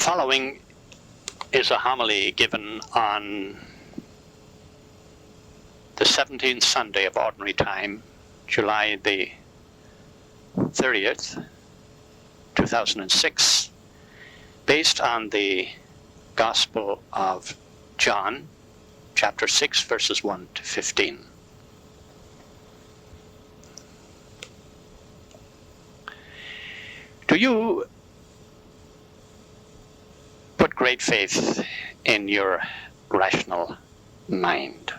The following is a homily given on the 17th Sunday of Ordinary Time, July the 30th, 2006, based on the Gospel of John, chapter 6, verses 1 to 15. Do you put great faith in your rational mind?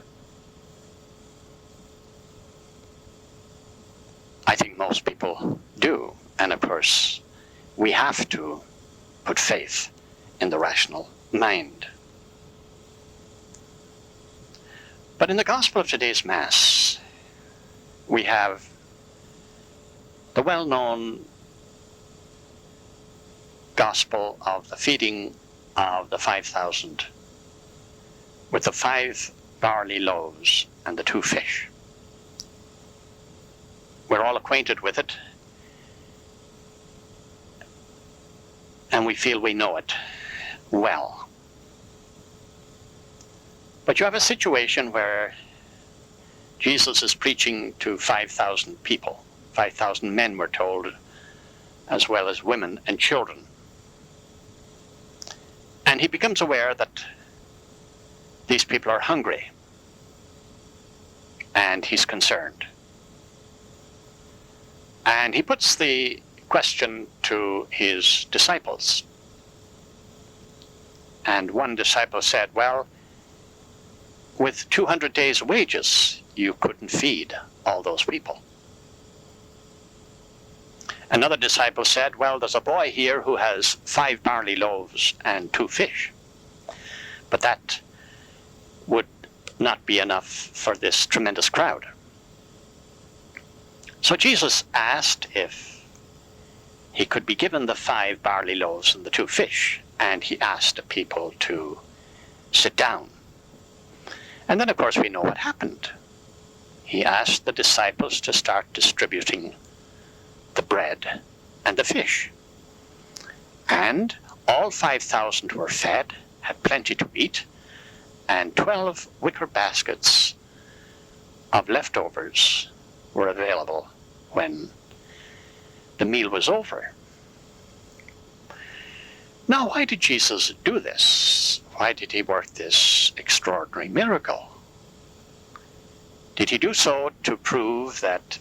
I think most people do, and of course, we have to put faith in the rational mind. But in the Gospel of today's Mass, we have the well-known Gospel of the feeding of the 5,000 with the 5 barley loaves and the 2 fish. We're all acquainted with it, and we feel we know it well. But you have a situation where Jesus is preaching to 5,000 people. 5,000 men, we're told, as well as women and children. And he becomes aware that these people are hungry, and he's concerned. And he puts the question to his disciples. And one disciple said, well, with 200 days' wages, you couldn't feed all those people. Another disciple said, well, there's a boy here who has 5 barley loaves and 2 fish. But that would not be enough for this tremendous crowd. So Jesus asked if he could be given the 5 barley loaves and the 2 fish, and he asked the people to sit down. And then, of course, we know what happened. He asked the disciples to start distributing the bread and the fish. And all 5,000 were fed, had plenty to eat, and 12 wicker baskets of leftovers were available when the meal was over. Now, why did Jesus do this? Why did he work this extraordinary miracle? Did he do so to prove that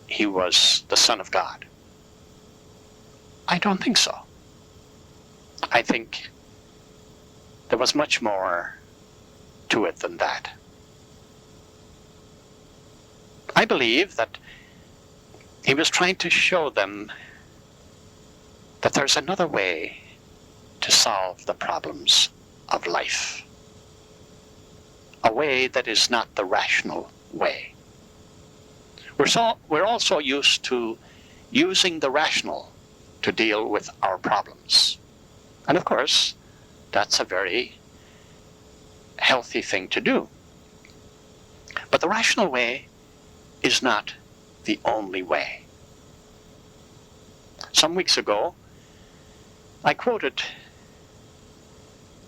he was the Son of God? I don't think so. I think there was much more to it than that. I believe that he was trying to show them that there's another way to solve the problems of life. A way that is not the rational way. We're also used to using the rational to deal with our problems. And of course, that's a very healthy thing to do. But the rational way is not the only way. Some weeks ago, I quoted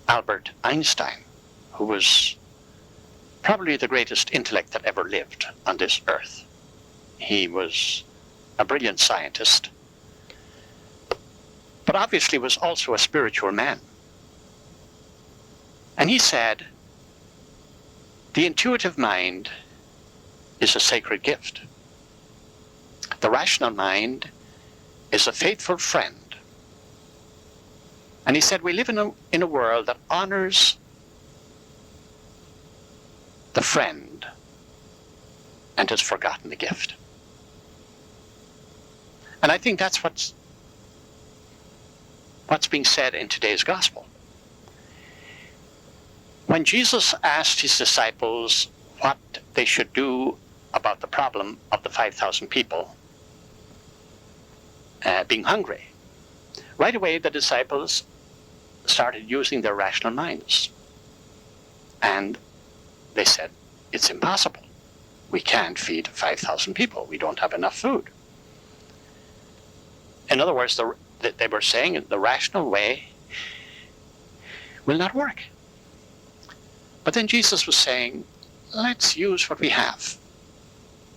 Albert Einstein, who was probably the greatest intellect that ever lived on this earth. He was a brilliant scientist, but obviously was also a spiritual man. And he said, the intuitive mind is a sacred gift. The rational mind is a faithful friend. And he said, we live in a world that honors the friend and has forgotten the gift. And I think that's what's being said in today's gospel. When Jesus asked his disciples what they should do about the problem of the 5,000 people being hungry, right away the disciples started using their rational minds. And they said, it's impossible. We can't feed 5,000 people. We don't have enough food. In other words, they were saying the rational way will not work. But then Jesus was saying, let's use what we have,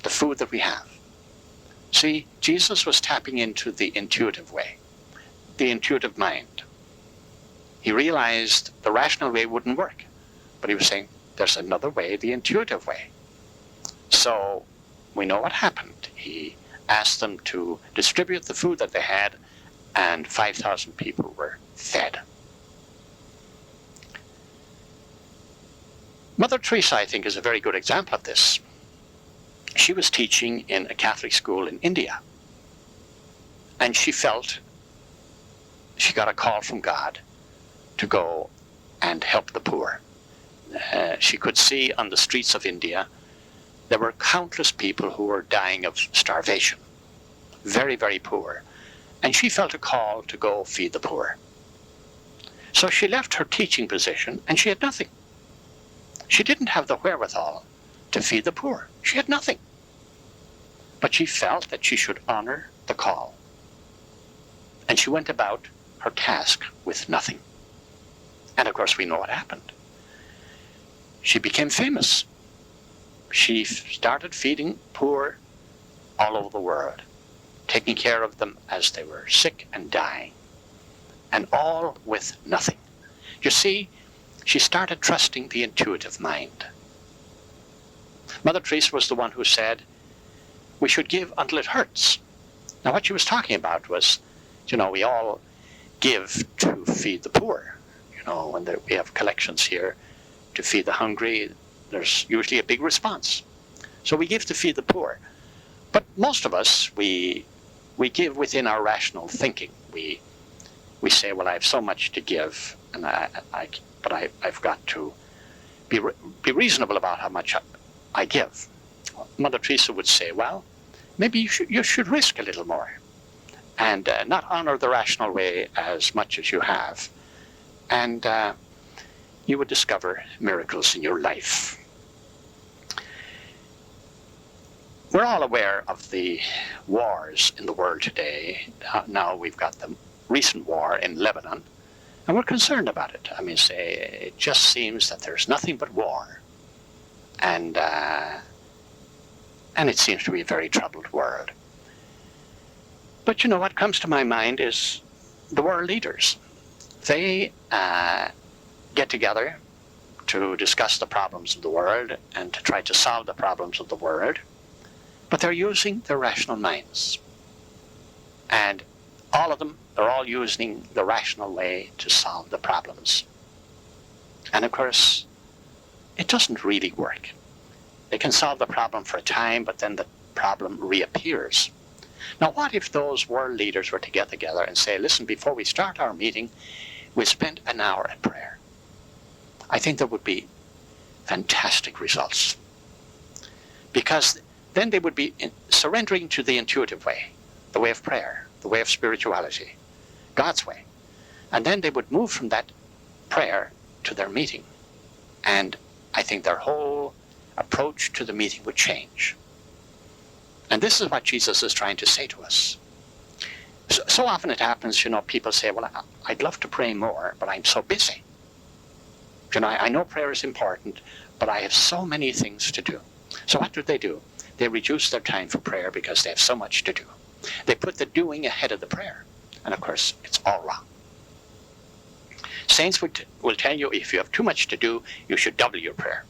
the food that we have. See, Jesus was tapping into the intuitive way, the intuitive mind. He realized the rational way wouldn't work, but he was saying, there's another way, the intuitive way. So we know what happened. He asked them to distribute the food that they had, and 5,000 people were fed. Mother Teresa, I think, is a very good example of this. She was teaching in a Catholic school in India, and she felt she got a call from God to go and help the poor. She could see on the streets of India there were countless people who were dying of starvation, very, very poor, and she felt a call to go feed the poor. So she left her teaching position, and she had nothing. She didn't have the wherewithal to feed the poor. She had nothing. But she felt that she should honor the call. And she went about her task with nothing. And of course we know what happened. She became famous. She started feeding poor all over the world, taking care of them as they were sick and dying, and all with nothing. You see, she started trusting the intuitive mind. Mother Teresa was the one who said, we should give until it hurts. Now what she was talking about was, we all give to feed the poor. When we have collections here to feed the hungry, there's usually a big response. So we give to feed the poor. But most of us, we give within our rational thinking. We say, well, I have so much to give, and but I've got to be reasonable about how much I give. Mother Teresa would say, well, maybe you should risk a little more and not honor the rational way as much as you have. And you would discover miracles in your life. We're all aware of the wars in the world today. Now we've got the recent war in Lebanon, and we're concerned about it. It just seems that there's nothing but war. And it seems to be a very troubled world. But what comes to my mind is the world leaders. They get together to discuss the problems of the world and to try to solve the problems of the world, but they're using their rational minds. And all of them, they're all using the rational way to solve the problems. And of course, it doesn't really work. They can solve the problem for a time, but then the problem reappears. Now, what if those world leaders were to get together and say, listen, before we start our meeting, we spend an hour at prayer? I think there would be fantastic results. Because then they would be surrendering to the intuitive way, the way of prayer, the way of spirituality, God's way. And then they would move from that prayer to their meeting. And I think their whole approach to the meeting would change. And this is what Jesus is trying to say to us. So often it happens, people say, well, I'd love to pray more, but I'm so busy. I know prayer is important, but I have so many things to do. So what do? They reduce their time for prayer because they have so much to do. They put the doing ahead of the prayer. And of course, it's all wrong. Saints will tell you if you have too much to do, you should double your prayer.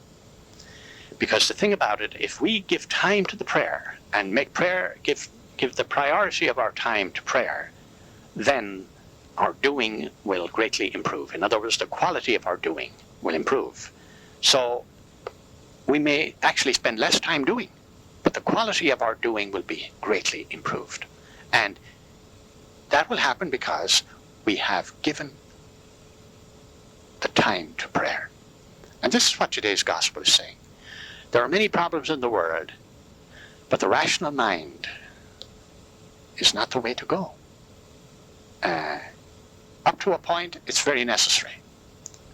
Because the thing about it, if we give time to the prayer and make prayer, give the priority of our time to prayer, then our doing will greatly improve. In other words, the quality of our doing will improve. So we may actually spend less time doing, but the quality of our doing will be greatly improved. And that will happen because we have given the time to prayer. And this is what today's gospel is saying. There are many problems in the world, but the rational mind is not the way to go. Up to a point, it's very necessary.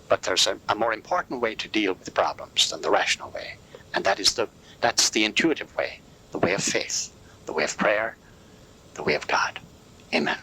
But there's a more important way to deal with problems than the rational way. And that's the intuitive way, the way of faith, the way of prayer, the way of God. Amen.